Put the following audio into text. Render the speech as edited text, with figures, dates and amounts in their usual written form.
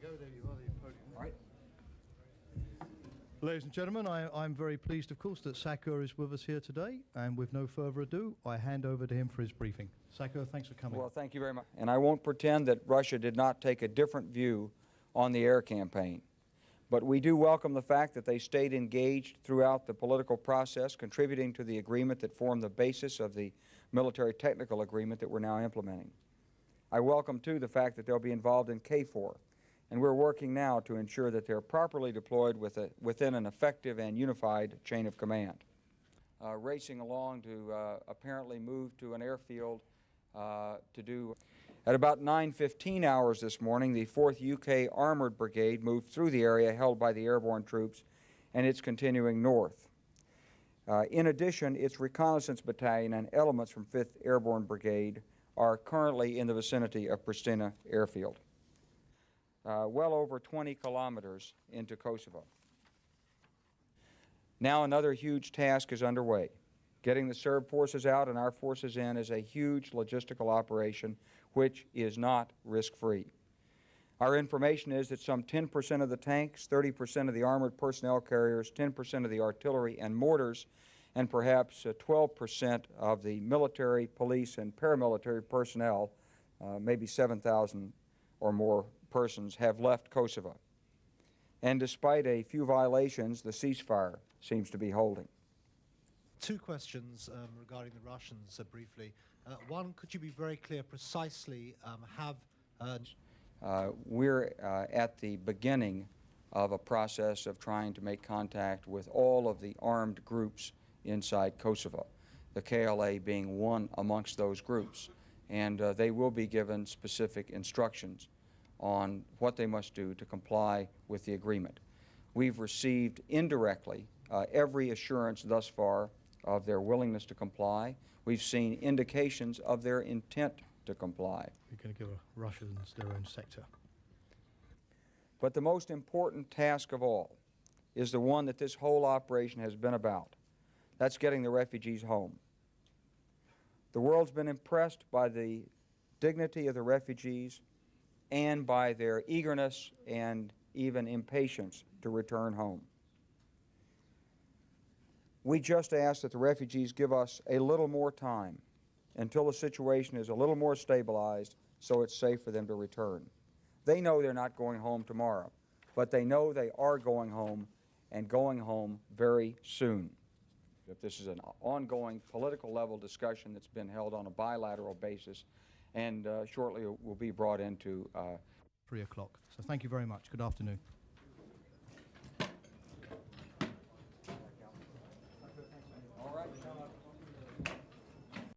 go, there you are, the podium. All right. Ladies and gentlemen, I'm very pleased, of course, that Sakur is with us here today, and with no further ado, I hand over to him for his briefing. Sakur, thanks for coming. Well, thank you very much. And I won't pretend that Russia did not take a different view on the air campaign, but we do welcome the fact that they stayed engaged throughout the political process, contributing to the agreement that formed the basis of the military technical agreement that we're now implementing. I welcome, too, the fact that they'll be involved in KFOR, and we're working now to ensure that they're properly deployed within an effective and unified chain of command. Racing along to apparently move to an airfield to do. At about 9:15 hours this morning, the 4th UK Armored Brigade moved through the area held by the airborne troops, and it's continuing north. In addition, its reconnaissance battalion and elements from 5th Airborne Brigade are currently in the vicinity of Pristina airfield, well over 20 kilometers into Kosovo. Now another huge task is underway. Getting the Serb forces out and our forces in is a huge logistical operation which is not risk-free. Our information is that some 10% of the tanks, 30% of the armored personnel carriers, 10% of the artillery and mortars, and perhaps 12% of the military, police, and paramilitary personnel, maybe 7,000 or more persons, have left Kosovo. And despite a few violations, the ceasefire seems to be holding. Two questions regarding the Russians briefly. One, could you be very clear precisely we're at the beginning of a process of trying to make contact with all of the armed groups inside Kosovo, the KLA being one amongst those groups. And they will be given specific instructions on what they must do to comply with the agreement. We've received indirectly every assurance thus far of their willingness to comply. We've seen indications of their intent to comply. You're going to give Russians their own sector. But the most important task of all is the one that this whole operation has been about. That's getting the refugees home. The world's been impressed by the dignity of the refugees and by their eagerness and even impatience to return home. We just ask that the refugees give us a little more time until the situation is a little more stabilized so it's safe for them to return. They know they're not going home tomorrow, but they know they are going home and going home very soon. If this is an ongoing political level discussion that's been held on a bilateral basis, and shortly will be brought into 3 o'clock. So thank you very much. Good afternoon.